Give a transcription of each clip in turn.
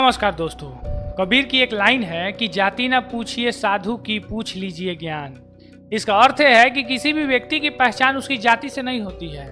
नमस्कार दोस्तों, कबीर की एक लाइन है कि जाति न पूछिए साधु की, पूछ लीजिए ज्ञान। इसका अर्थ है कि किसी भी व्यक्ति की पहचान उसकी जाति से नहीं होती है,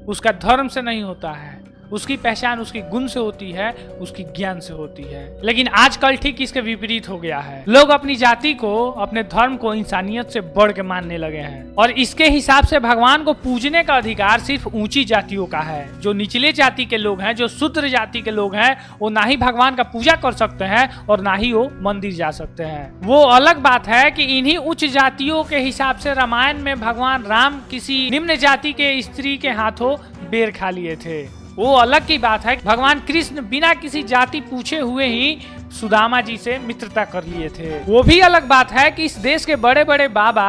उसका धर्म से नहीं होता है, उसकी पहचान उसके गुण से होती है, उसकी ज्ञान से होती है। लेकिन आजकल ठीक इसके विपरीत हो गया है। लोग अपनी जाति को, अपने धर्म को इंसानियत से बढ़ के मानने लगे हैं और इसके हिसाब से भगवान को पूजने का अधिकार सिर्फ ऊंची जातियों का है। जो निचले जाति के लोग हैं, जो शूद्र जाति के लोग हैं, वो ना ही भगवान का पूजा कर सकते हैं और ना ही वो मंदिर जा सकते हैं। वो अलग बात है कि इन्हीं उच्च जातियों के हिसाब से रामायण में भगवान राम किसी निम्न जाति के स्त्री के हाथों बेर खा लिए थे। वो अलग की बात है। भगवान कृष्ण बिना किसी जाति पूछे हुए ही सुदामा जी से मित्रता कर लिए थे। वो भी अलग बात है कि इस देश के बड़े बड़े बाबा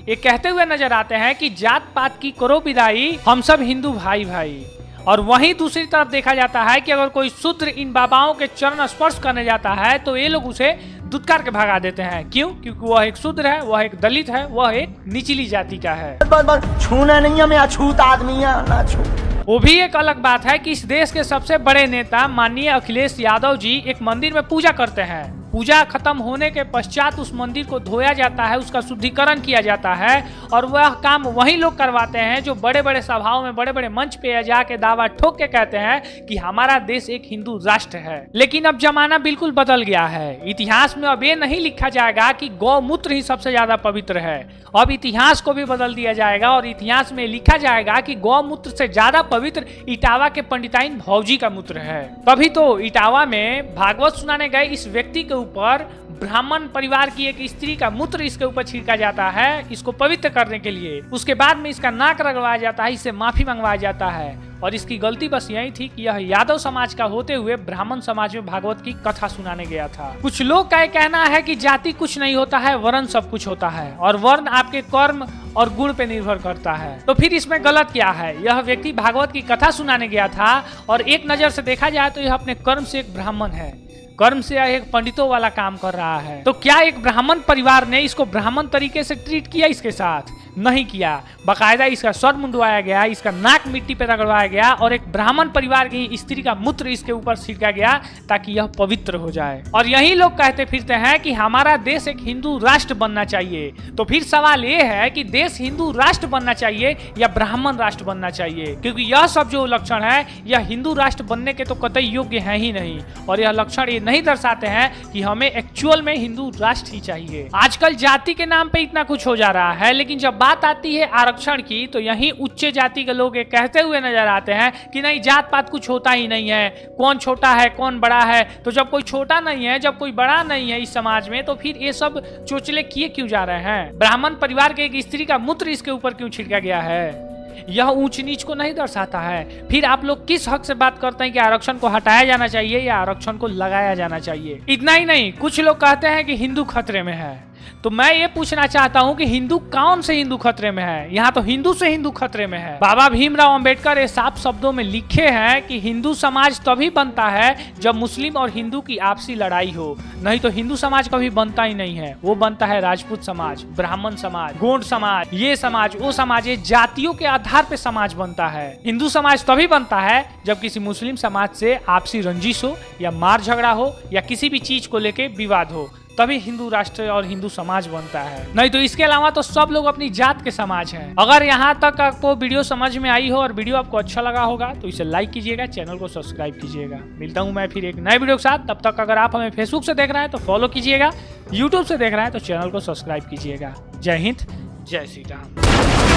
ये कहते हुए नजर आते हैं कि जात पात की करो विदाई, हम सब हिंदू भाई भाई। और वहीं दूसरी तरफ देखा जाता है कि अगर कोई शूद्र इन बाबाओं के चरण स्पर्श करने जाता है तो ये लोग उसे दुत्कार के भगा देते हैं। क्यों? क्योंकि वह एक शूद्र है, वह एक दलित है, वह एक निचली जाति का है। छूना नहीं है, मैं अछूत आदमी है ना छू। वो भी एक अलग बात है कि इस देश के सबसे बड़े नेता माननीय अखिलेश यादव जी एक मंदिर में पूजा करते हैं। पूजा खत्म होने के पश्चात उस मंदिर को धोया जाता है, उसका शुद्धिकरण किया जाता है और वह काम वही लोग करवाते हैं जो बड़े बड़े सभाओं में, बड़े बड़े मंच पे जाके दावा ठोक के कहते हैं कि हमारा देश एक हिंदू राष्ट्र है। लेकिन अब जमाना बिल्कुल बदल गया है। इतिहास में अब ये नहीं लिखा जाएगा कि गौमूत्र ही सबसे ज्यादा पवित्र है। अब इतिहास को भी बदल दिया जाएगा और इतिहास में लिखा जाएगा कि गौमूत्र से ज्यादा पवित्र इटावा के पंडिताइन भौजी का मूत्र है। तभी तो इटावा में भागवत सुनाने गए इस व्यक्ति के ऊपर ब्राह्मण परिवार की एक स्त्री का मूत्र इसके ऊपर छिड़का जाता है, इसको पवित्र करने के लिए। उसके बाद में इसका नाक रगड़वाया जाता है, इससे माफी मंगवाया जाता है। और इसकी गलती बस यही थी कि यह यादव समाज का होते हुए ब्राह्मण समाज में भागवत की कथा सुनाने गया था। कुछ लोग का कहना है कि जाति कुछ नहीं होता है, वर्ण सब कुछ होता है और वर्ण आपके कर्म और गुण पे निर्भर करता है। तो फिर इसमें गलत क्या है? यह व्यक्ति भागवत की कथा सुनाने गया था और एक नजर से देखा जाए तो यह अपने कर्म से एक ब्राह्मण है, कर्म से एक पंडितों वाला काम कर रहा है। तो क्या एक ब्राह्मण परिवार ने इसको ब्राह्मण तरीके से ट्रीट किया? इसके साथ नहीं किया। बाकायदा इसका सर मुंडवाया गया, इसका नाक मिट्टी पे रगड़वाया गया और एक ब्राह्मण परिवार की स्त्री का मूत्र इसके ऊपर छिड़का गया ताकि यह पवित्र हो जाए। और यही लोग कहते फिरते हैं कि हमारा देश एक हिंदू राष्ट्र बनना चाहिए। तो फिर सवाल ये है कि देश हिंदू राष्ट्र बनना चाहिए या ब्राह्मण राष्ट्र बनना चाहिए? क्योंकि यह सब जो लक्षण है यह हिंदू राष्ट्र बनने के तो कतई योग्य है ही नहीं और यह लक्षण ये नहीं दर्शाते हैं कि हमें एक्चुअल में हिंदू राष्ट्र ही चाहिए। आजकल जाति के नाम पे इतना कुछ हो जा रहा है, लेकिन जब बात आती है आरक्षण की तो यही उच्च जाति के लोग कहते हुए नजर आते हैं कि नहीं, जात पात कुछ होता ही नहीं है, कौन छोटा है कौन बड़ा है। तो जब कोई छोटा नहीं है, जब कोई बड़ा नहीं है इस समाज में, तो फिर ये सब चोचले किए क्यों जा रहे हैं? ब्राह्मण परिवार के एक स्त्री का मूत्र इसके ऊपर क्यों छिड़का गया है? यह ऊंच नीच को नहीं दर्शाता है। फिर आप लोग किस हक से बात करते हैं कि आरक्षण को हटाया जाना चाहिए या आरक्षण को लगाया जाना चाहिए? इतना ही नहीं, कुछ लोग कहते हैं कि हिंदू खतरे में है। तो मैं ये पूछना चाहता हूँ कि हिंदू कौन से हिंदू खतरे में है? यहाँ तो हिंदू से हिंदू खतरे में है। बाबा भीमराव अंबेडकर ये साफ शब्दों में लिखे हैं कि हिंदू समाज तभी बनता है जब मुस्लिम और हिंदू की आपसी लड़ाई हो, नहीं तो हिंदू समाज कभी बनता ही नहीं है। वो बनता है राजपूत समाज, ब्राह्मण समाज, गोंड समाज, ये समाज वो समाज, ये जातियों के आधार पे समाज बनता है। हिंदू समाज तभी बनता है जब किसी मुस्लिम समाज से आपसी रंजिश हो या मार झगड़ा हो या किसी भी चीज को लेके विवाद हो, तभी हिंदू राष्ट्र और हिंदू समाज बनता है। नहीं तो इसके अलावा तो सब लोग अपनी जात के समाज हैं। अगर यहाँ तक आपको वीडियो समझ में आई हो और वीडियो आपको अच्छा लगा होगा तो इसे लाइक कीजिएगा, चैनल को सब्सक्राइब कीजिएगा। मिलता हूँ मैं फिर एक नए वीडियो के साथ। तब तक अगर आप हमें फेसबुक से देख रहे हैं तो फॉलो कीजिएगा, यूट्यूब से देख रहे हैं तो चैनल को सब्सक्राइब कीजिएगा। जय हिंद, जय श्री राम।